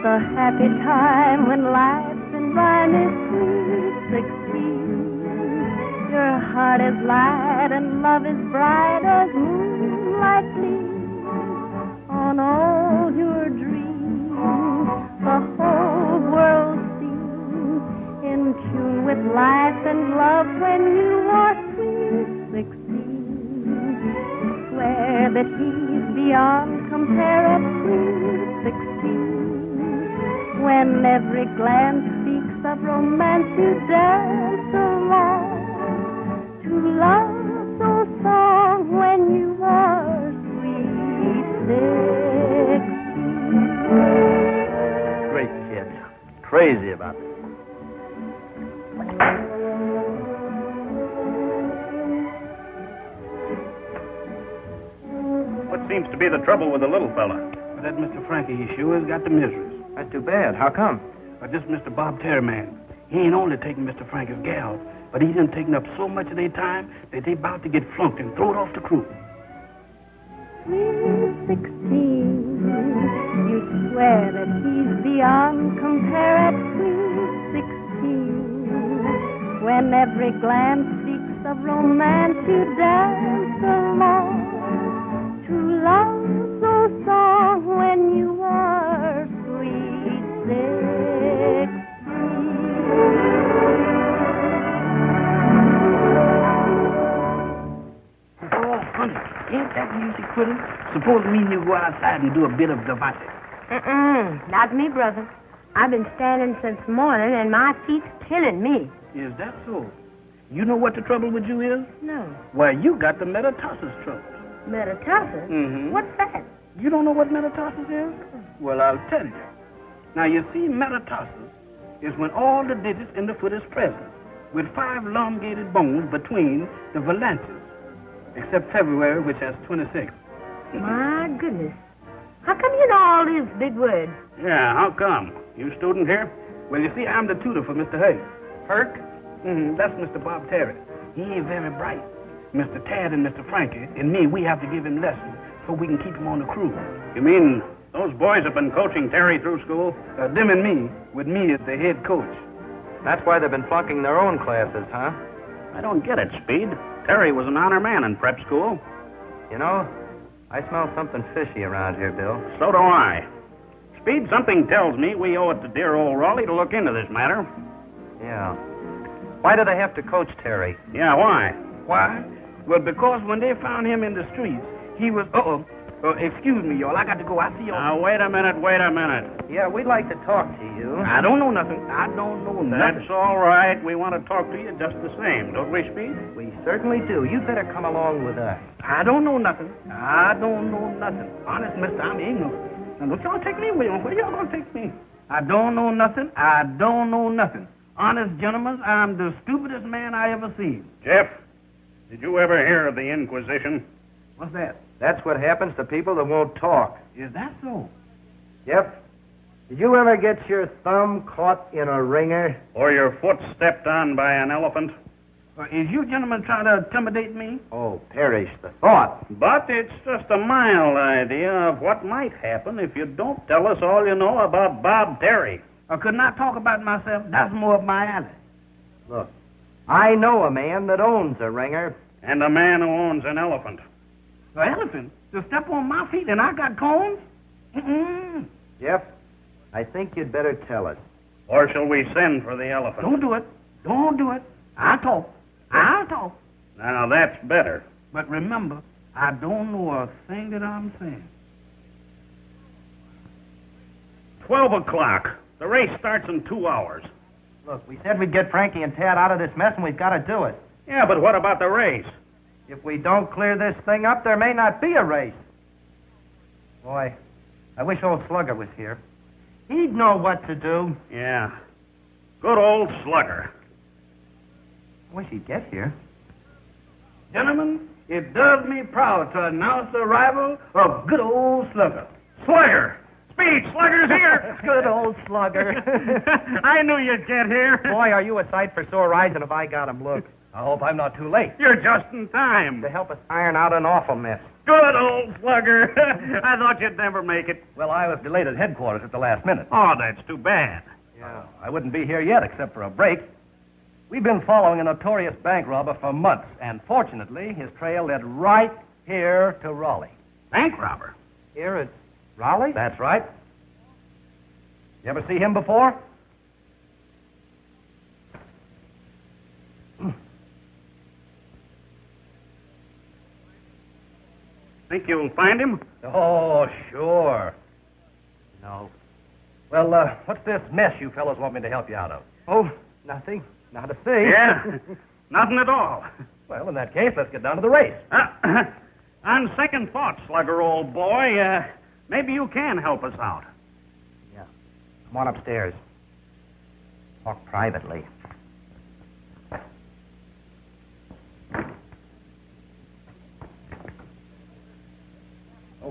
The happy time when life's in rhyme is sweet 16. Your heart is light and love is bright as moonlight gleams on all your dreams. The whole world seems in tune with life and love when you are sweet 16. Swear that he's beyond compare at sweet 16. When every glance speaks of romance, you dance along to love's old song when you are sweet 16. Great kid. Crazy about it. seems to be the trouble with the little fella? But that Mr. Frankie, he sure has got the miseries. That's too bad. How come? But this Mr. Bob Terry man, he ain't only taking Mr. Frankie's gals, but he done taken up so much of their time that they about to get flunked and thrown off the crew. Sweet 16, you swear that he's beyond compare at sweet 16. When every glance speaks of romance, you dance along to love's old song when you are sweet 16. Oh, honey, ain't that music pretty? Suppose me and you go outside and do a bit of debate. Not me, brother. I've been standing since morning, and my feet's killing me. Is that so? You know what the trouble with you is? No. Why, you got the metatarsus trouble. Metatarsus? Mm-hmm. What's that? You don't know what metatarsus is? Well, I'll tell you. Now, you see, metatarsus is when all the digits in the foot is present, with 5 elongated bones between the phalanges, except February, which has 26. My goodness. How come you know all these big words? Yeah, how come? You student here? Well, you see, I'm the tutor for Mr. Hurk. Hurk? That's Mr. Bob Terry. He ain't very bright. Mr. Tad and Mr. Frankie and me, we have to give him lessons so we can keep him on the crew. You mean those boys have been coaching Terry through school? Them and me, with me as the head coach. That's why they've been flunking their own classes, huh? I don't get it, Speed. Terry was an honor man in prep school. You know, I smell something fishy around here, Bill. So do I. Speed, something tells me we owe it to dear old Raleigh to look into this matter. Yeah. Why do they have to coach Terry? Yeah, why? Why? Well, because when they found him in the streets, he was... excuse me, y'all. I got to go. I see y'all. Now, wait a minute. Yeah, we'd like to talk to you. I don't know nothing. I don't know nothing. That's all right. We want to talk to you just the same, don't we, Speed? We certainly do. You'd better come along with us. I don't know nothing. Honest, mister, I'm ignorant. Now, don't y'all take me away. Where y'all gonna take me? I don't know nothing. Honest gentlemen, I'm the stupidest man I ever seen. Jeff, did you ever hear of the Inquisition? What's that? That's what happens to people that won't talk. Is that so? Yep. Did you ever get your thumb caught in a ringer? Or your foot stepped on by an elephant? Is you gentlemen trying to intimidate me? Oh, perish the thought. But it's just a mild idea of what might happen if you don't tell us all you know about Bob Terry. I could not talk about myself. That's more up my alley. Look, I know a man that owns a ringer. And a man who owns an elephant. An elephant? To step on my feet and I got cones? Jeff, I think you'd better tell us. Or shall we send for the elephant? Don't do it. I'll talk. Now, that's better. But remember, I don't know a thing that I'm saying. 12 o'clock. The race starts in 2 hours. Look, we said we'd get Frankie and Tad out of this mess, and we've got to do it. Yeah, but what about the race? If we don't clear this thing up, there may not be a race. Boy, I wish old Slugger was here. He'd know what to do. Yeah. Good old Slugger. I wish he'd get here. Gentlemen, it does me proud to announce the arrival of good old Slugger. Slugger! Speed, Slugger's here! Good old Slugger. I knew you'd get here. Boy, are you a sight for sore eyes, and have I got him. Look. I hope I'm not too late. You're just in time. To help us iron out an awful mess. Good old Slugger. I thought you'd never make it. Well, I was delayed at headquarters at the last minute. Oh, that's too bad. Yeah. I wouldn't be here yet except for a break. We've been following a notorious bank robber for months, and fortunately, his trail led right here to Raleigh. Bank robber? Here at Raleigh? That's right. You ever see him before? Think you'll find him? Oh, sure. No. Well, what's this mess you fellows want me to help you out of? Oh, nothing. Not a thing. Yeah, nothing at all. Well, in that case, let's get down to the race. On second thought, Slugger, old boy, maybe you can help us out. Yeah. Come on upstairs. Talk privately.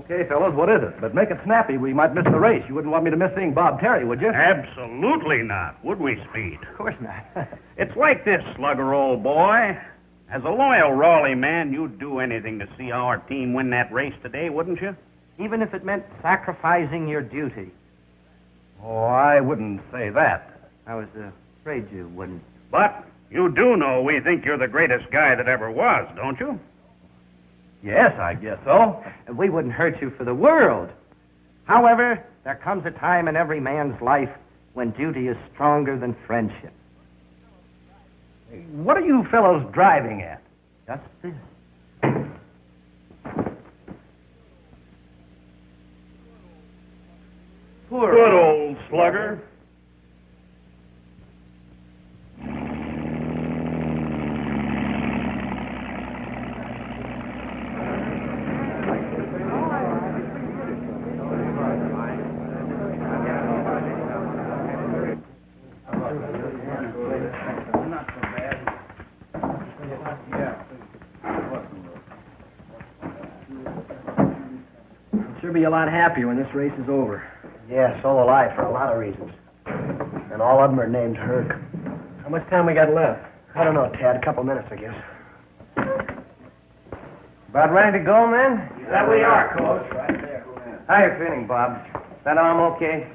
Okay, fellas, what is it? But make it snappy. We might miss the race. You wouldn't want me to miss seeing Bob Terry, would you? Absolutely not, would we, Speed? Of course not. It's like this, Slugger, old boy. As a loyal Raleigh man, you'd do anything to see our team win that race today, wouldn't you? Even if it meant sacrificing your duty. Oh, I wouldn't say that. I was afraid you wouldn't. But you do know we think you're the greatest guy that ever was, don't you? Yes, I guess so. We wouldn't hurt you for the world. However, there comes a time in every man's life when duty is stronger than friendship. What are you fellows driving at? Just this. Good old Slugger. Sure be a lot happier when this race is over. Yeah, so will I, for a lot of reasons. And all of them are named Herc. How much time we got left? I don't know, Tad. A couple minutes, I guess. About ready to go, man? That we are, Coach. Right there. How you feeling, Bob? That arm okay?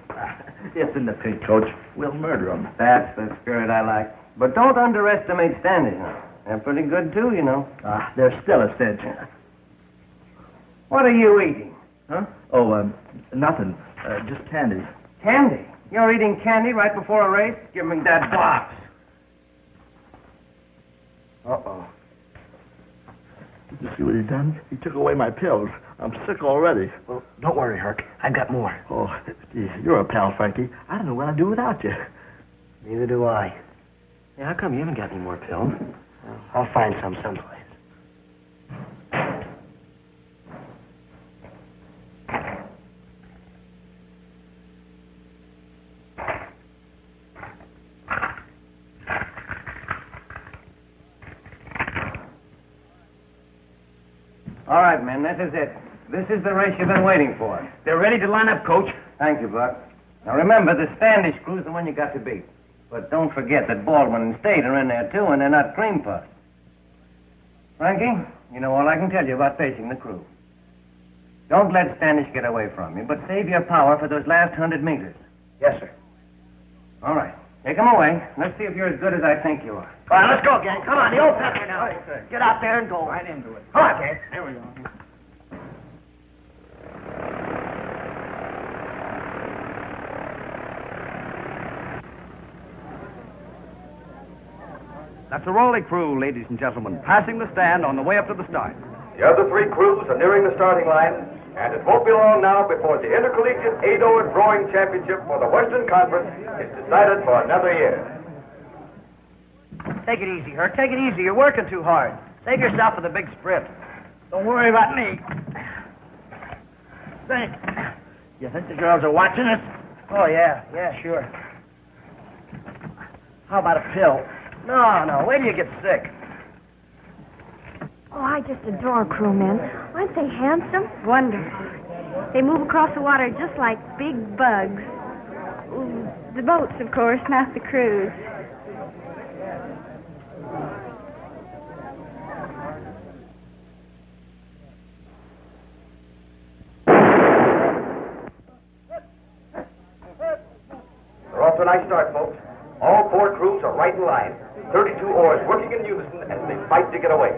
It's in the pink, Coach. We'll murder him. That's the spirit I like. But don't underestimate Standish now. They're pretty good, too, you know. There's still a cinch. What are you eating? Huh? Oh, nothing. Just candy. Candy? You're eating candy right before a race? Give me that box. Uh-oh. Did you see what he done? He took away my pills. I'm sick already. Well, don't worry, Herc. I've got more. Oh, gee, you're a pal, Frankie. I don't know what I'd do without you. Neither do I. Yeah, how come you haven't got any more pills? I'll find some someplace. All right, men, this is it. This is the race you've been waiting for. They're ready to line up, Coach. Thank you, Buck. Now remember, the Standish crew's the one you got to beat. But don't forget that Baldwin and State are in there, too, and they're not cream puffs. Frankie, you know all I can tell you about facing the crew. Don't let Standish get away from you, but save your power for those last 100 meters. Yes, sir. All right. Take them away. Let's see if you're as good as I think you are. All right, let's go, gang. Come on, the old pepper now. Get out there and go. Right into it. Come on, gang. There we go. That's the Raleigh crew, ladies and gentlemen, passing the stand on the way up to the start. The other three crews are nearing the starting line, and it won't be long now before the Intercollegiate 8-Oar Drawing Championship for the Western Conference is decided for another year. Take it easy, Herc. Take it easy. You're working too hard. Save yourself for the big sprint. Don't worry about me. You think the girls are watching us? Oh, yeah. Yeah, sure. How about a pill? No. Wait till you get sick. Oh, I just adore crewmen. Aren't they handsome? Wonderful. They move across the water just like big bugs. Ooh, the boats, of course, not the crews. They're off to a nice start, folks. All four crews are right in line. 32 oars working in unison as they fight to get away.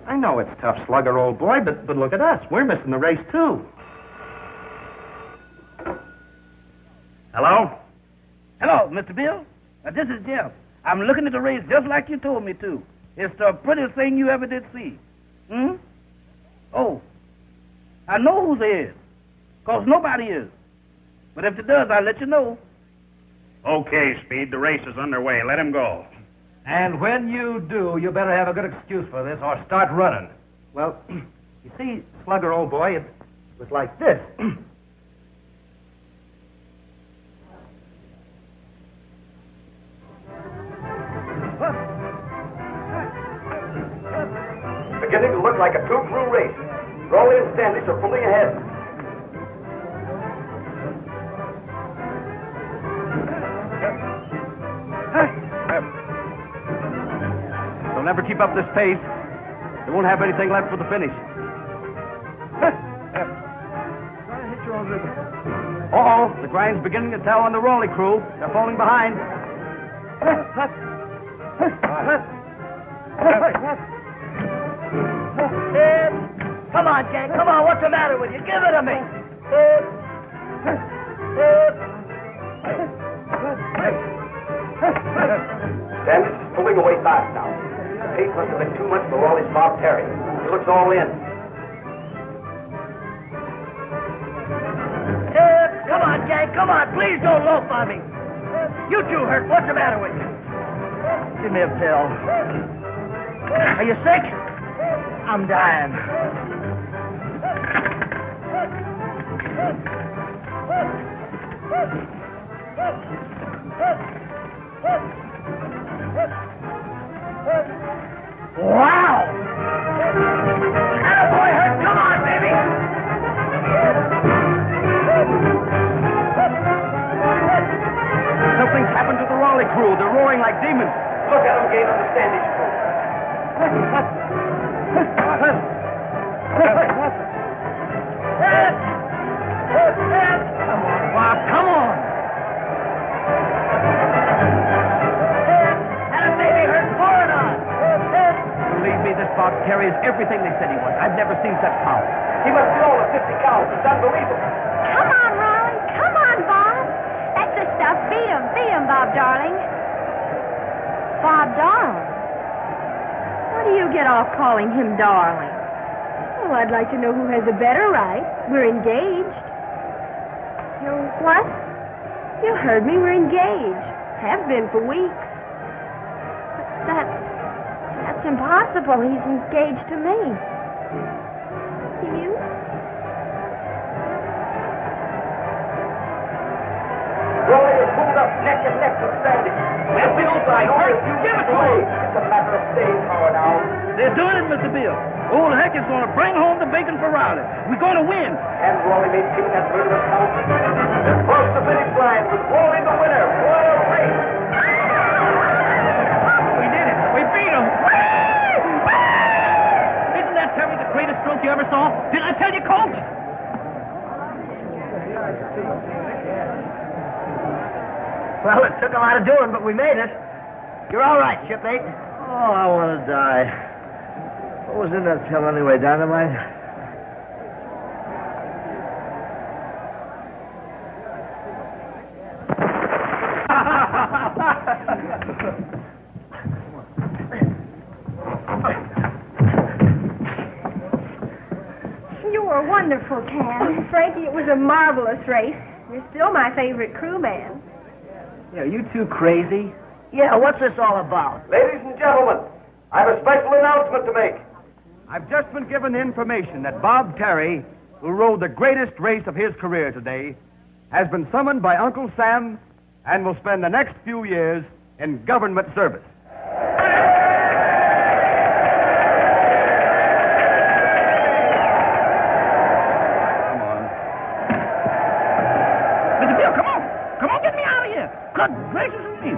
I know it's tough, Slugger, old boy, but look at us. We're missing the race, too. Hello? Hello, Mr. Bill. This is Jeff. I'm looking at the race just like you told me to. It's the prettiest thing you ever did see. Oh, I know who's is, 'cause nobody is. But if it does, I'll let you know. Okay, Speed, the race is underway. Let him go. And when you do, you better have a good excuse for this or start running. Well, you see, Slugger, old boy, it was like this. Beginning look like a two-crew race. Raleigh and Standish are pulling ahead. They'll never keep up this pace. They won't have anything left for the finish. Uh-oh, the grind's beginning to tell on the Raleigh crew. They're falling behind. Come on, Jack. Come on. What's the matter with you? Give it to me. Standish is pulling away fast now. The pace must have been too much for Raleigh's Bob Terry. He looks all in. Come on, Jack. Come on. Please don't loaf on me. You two hurt. What's the matter with you? Give me a pill. Are you sick? I'm dying. Wow! Attaboy, Hurt! Come on, baby! Something's happened to the Raleigh crew. They're roaring like demons. Look at them gain on the Standish crew. Come on, Bob, come on! That baby Hurt pouring on! Believe me, this Bob Terry is everything they said he was. I've never seen such power. He must be over 50 cows. It's unbelievable. Come on, Raleigh. Come on, Bob. That's the stuff. Beat him, Bob, darling. Bob, darling? What do you get off calling him darling? Well, I'd like to know who has a better right. We're engaged. You what? You heard me. We're engaged. Have been for weeks. That's impossible. He's engaged to me. To you? Raleigh is pulled up neck and neck with Standish. That's the old line. Give it to me. It's a matter of staying power now. They're doing it, Mr. Bill. Old Heck is going to bring home the bacon for Raleigh. We're going to win. And Raleigh may keep that murderous count. They're across the finish line with Raleigh the winner. What a race! We did it. We beat him. Isn't that Terry the greatest stroke you ever saw? Did I tell you, Coach? Well, it took a lot of doing, but we made it. You're all right, shipmate. Oh, I want to die. What was in that pill anyway, dynamite? You were wonderful, Cam. Frankie, it was a marvelous race. You're still my favorite crewman. Yeah, are you two crazy? Yeah, what's this all about? Ladies and gentlemen, I have a special announcement to make. I've just been given the information that Bob Terry, who rode the greatest race of his career today, has been summoned by Uncle Sam and will spend the next few years in government service. Mr. Bill, come on. Come on, get me out of here. Good gracious of me.